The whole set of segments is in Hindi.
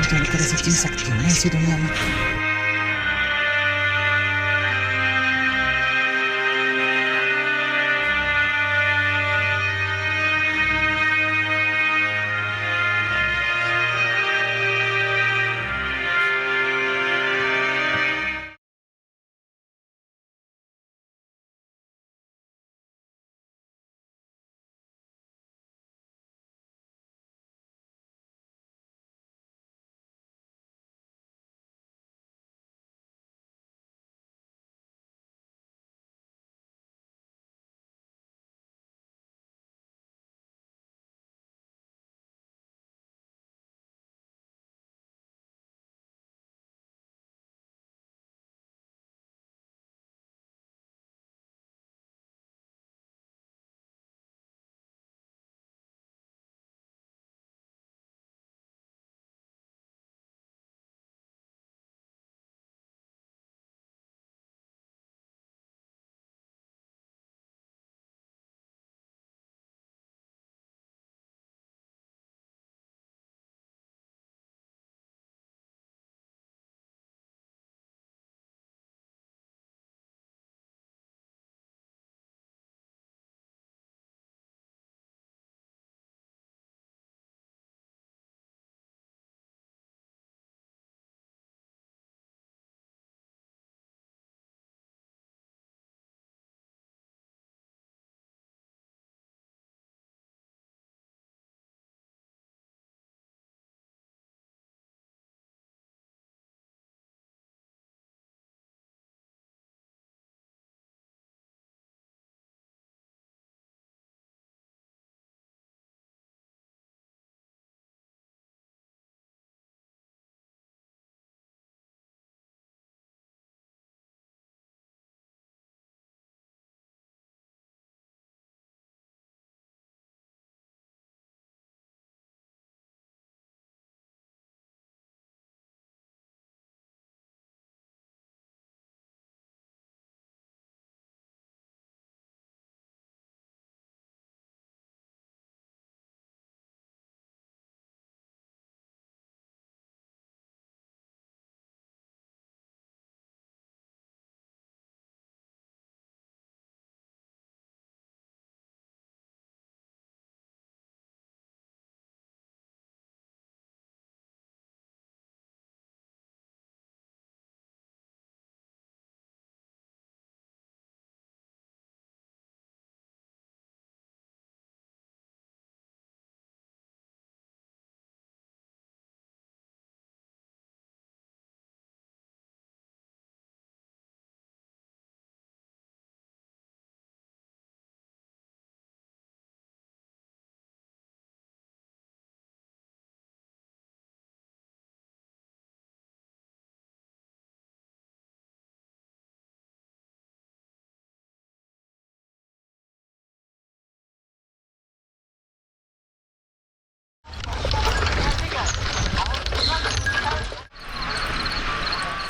पूरी तरह से जी सकती हूँ ना इसी दुनिया में।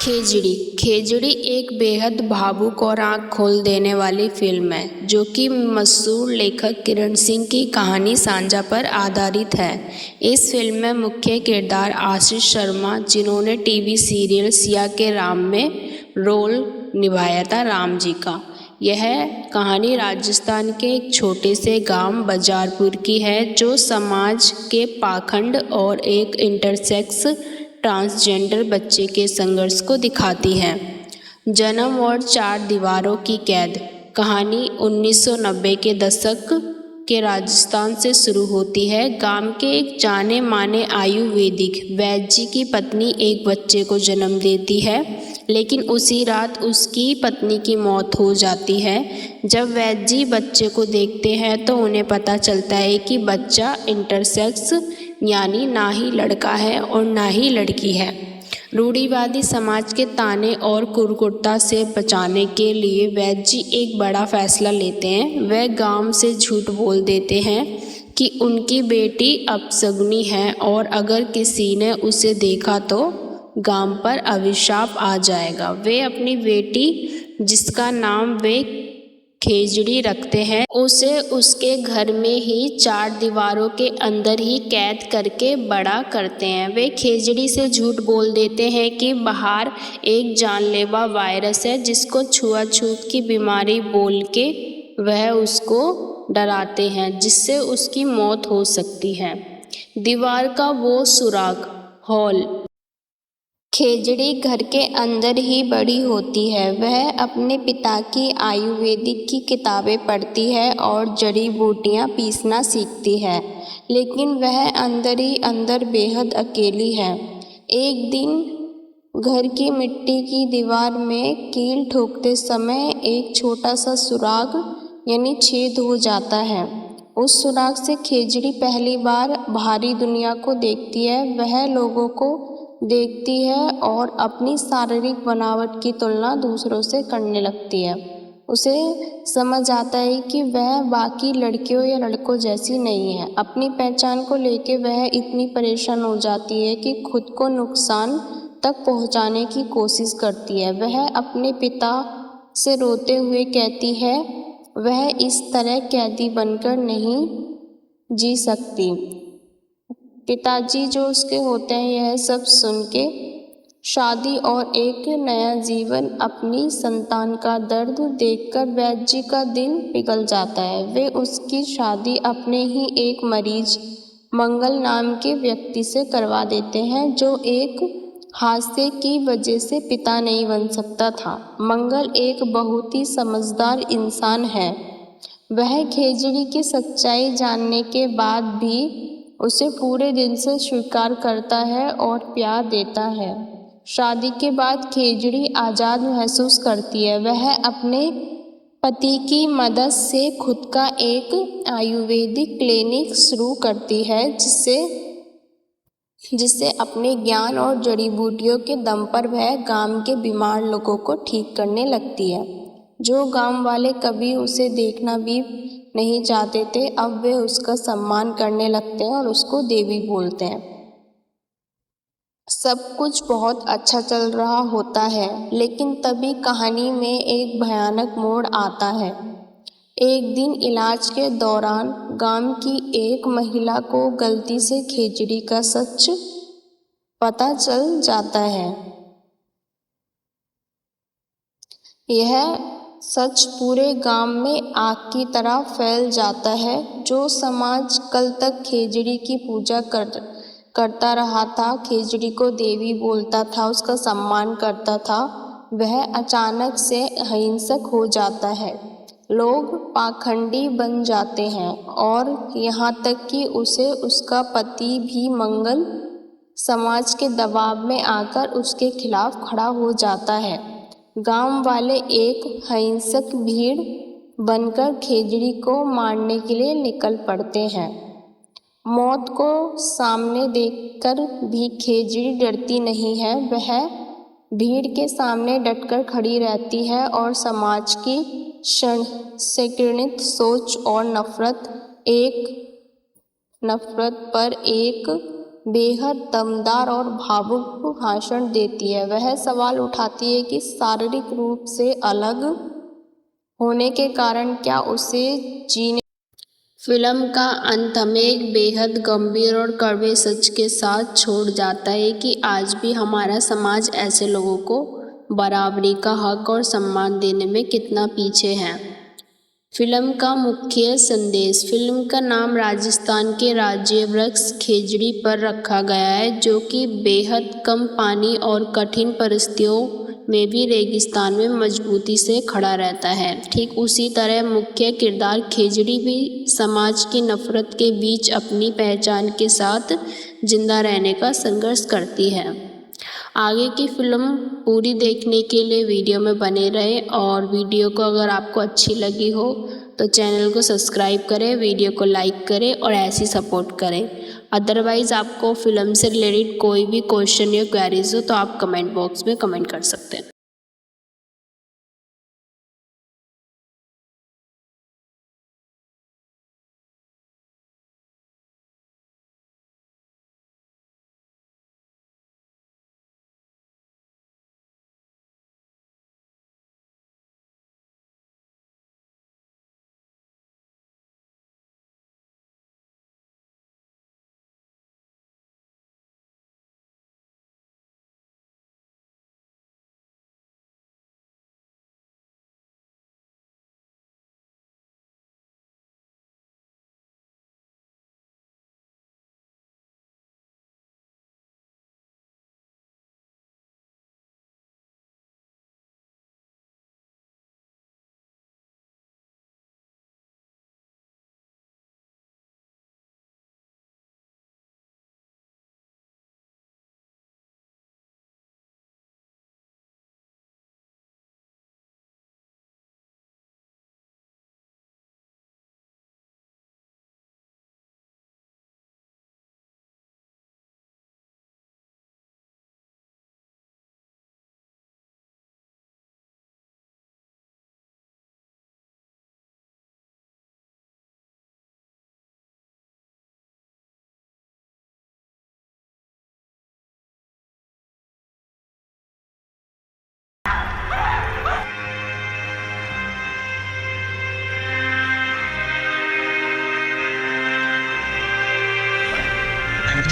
खेजड़ी खेजड़ी एक बेहद भावुक और आँख खोल देने वाली फिल्म है जो कि मशहूर लेखक किरण सिंह की कहानी सांझा पर आधारित है। इस फिल्म में मुख्य किरदार आशीष शर्मा, जिन्होंने टीवी सीरियल सिया के राम में रोल निभाया था राम जी का। यह कहानी राजस्थान के एक छोटे से गांव बजारपुर की है जो समाज के पाखंड और एक इंटरसेक्स ट्रांसजेंडर बच्चे के संघर्ष को दिखाती है। जन्म और चार दीवारों की कैद कहानी 1990 के दशक के राजस्थान से शुरू होती है। गांव के एक जाने माने आयुर्वेदिक वैद्य जी की पत्नी एक बच्चे को जन्म देती है, लेकिन उसी रात उसकी पत्नी की मौत हो जाती है। जब वैद्य जी बच्चे को देखते हैं तो उन्हें पता चलता है कि बच्चा इंटरसेक्स यानी ना ही लड़का है और ना ही लड़की है। रूढ़िवादी समाज के ताने और कुरीति से बचाने के लिए वैद्य जी एक बड़ा फैसला लेते हैं। वह गांव से झूठ बोल देते हैं कि उनकी बेटी अपशगुनी है और अगर किसी ने उसे देखा तो गांव पर अभिशाप आ जाएगा। वे अपनी बेटी, जिसका नाम वे खेजड़ी रखते हैं, उसे उसके घर में ही 4 दीवारों के अंदर ही कैद करके बड़ा करते हैं। वे खेजड़ी से झूठ बोल देते हैं कि बाहर एक जानलेवा वायरस है जिसको छुआछूत की बीमारी बोल के वह उसको डराते हैं जिससे उसकी मौत हो सकती है। दीवार का वो सुराग हॉल। खेजड़ी घर के अंदर ही बड़ी होती है। वह अपने पिता की आयुर्वेदिक की किताबें पढ़ती है और जड़ी बूटियां पीसना सीखती है, लेकिन वह अंदर ही अंदर बेहद अकेली है। एक दिन घर की मिट्टी की दीवार में कील ठोकते समय एक छोटा सा सुराग यानी छेद हो जाता है। उस सुराग से खेजड़ी पहली बार बाहरी दुनिया को देखती है। वह लोगों को देखती है और अपनी शारीरिक बनावट की तुलना दूसरों से करने लगती है। उसे समझ आता है कि वह बाकी लड़कियों या लड़कों जैसी नहीं है। अपनी पहचान को लेकर वह इतनी परेशान हो जाती है कि खुद को नुकसान तक पहुंचाने की कोशिश करती है। वह अपने पिता से रोते हुए कहती है वह इस तरह कैदी बनकर नहीं जी सकती। पिताजी जो उसके होते हैं यह सब सुन के शादी और एक नया जीवन अपनी संतान का दर्द देखकर वैद्य जी का दिल पिघल जाता है। वे उसकी शादी अपने ही एक मरीज मंगल नाम के व्यक्ति से करवा देते हैं जो एक हादसे की वजह से पिता नहीं बन सकता था। मंगल एक बहुत ही समझदार इंसान है। वह खेजड़ी की सच्चाई जानने के बाद भी उसे पूरे दिल से स्वीकार करता है और प्यार देता है। शादी के बाद खेजड़ी आज़ाद महसूस करती है। वह अपने पति की मदद से खुद का एक आयुर्वेदिक क्लिनिक शुरू करती है जिससे अपने ज्ञान और जड़ी बूटियों के दम पर वह गांव के बीमार लोगों को ठीक करने लगती है। जो गांव वाले कभी उसे देखना भी नहीं चाहते थे, अब वे उसका सम्मान करने लगते हैं और उसको देवी बोलते हैं। सब कुछ बहुत अच्छा चल रहा होता है, लेकिन तभी कहानी में एक भयानक मोड़ आता है। एक दिन इलाज के दौरान गांव की एक महिला को गलती से खेजड़ी का सच पता चल जाता है। यह सच पूरे गांव में आग की तरह फैल जाता है। जो समाज कल तक खेजड़ी की पूजा करता रहा था, खेजड़ी को देवी बोलता था, उसका सम्मान करता था, वह अचानक से अहिंसक हो जाता है। लोग पाखंडी बन जाते हैं और यहाँ तक कि उसे उसका पति भी मंगल समाज के दबाव में आकर उसके खिलाफ खड़ा हो जाता है। गांव वाले एक हिंसक भीड़ बनकर खेजड़ी को मारने के लिए निकल पड़ते हैं। मौत को सामने देखकर भी खेजड़ी डरती नहीं है। वह भीड़ के सामने डटकर खड़ी रहती है और समाज की संकीर्णित सोच और नफरत पर एक बेहद दमदार और भावुक भाषण देती है। वह सवाल उठाती है कि शारीरिक रूप से अलग होने के कारण क्या उसे जीने। फिल्म का अंत हमें एक बेहद गंभीर और कड़वे सच के साथ छोड़ जाता है कि आज भी हमारा समाज ऐसे लोगों को बराबरी का हक और सम्मान देने में कितना पीछे है। फिल्म का मुख्य संदेश। फिल्म का नाम राजस्थान के राज्य वृक्ष खेजड़ी पर रखा गया है, जो कि बेहद कम पानी और कठिन परिस्थितियों में भी रेगिस्तान में मजबूती से खड़ा रहता है। ठीक उसी तरह मुख्य किरदार खेजड़ी भी समाज की नफरत के बीच अपनी पहचान के साथ जिंदा रहने का संघर्ष करती है। आगे की फिल्म पूरी देखने के लिए वीडियो में बने रहें और वीडियो को अगर आपको अच्छी लगी हो तो चैनल को सब्सक्राइब करें, वीडियो को लाइक करें और ऐसी सपोर्ट करें। अदरवाइज़ आपको फिल्म से रिलेटेड कोई भी क्वेश्चन या क्वेरीज हो तो आप कमेंट बॉक्स में कमेंट कर सकते हैं।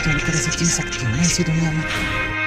पूरी तरह से जी सकती हूँ मैं इसी दुनिया में।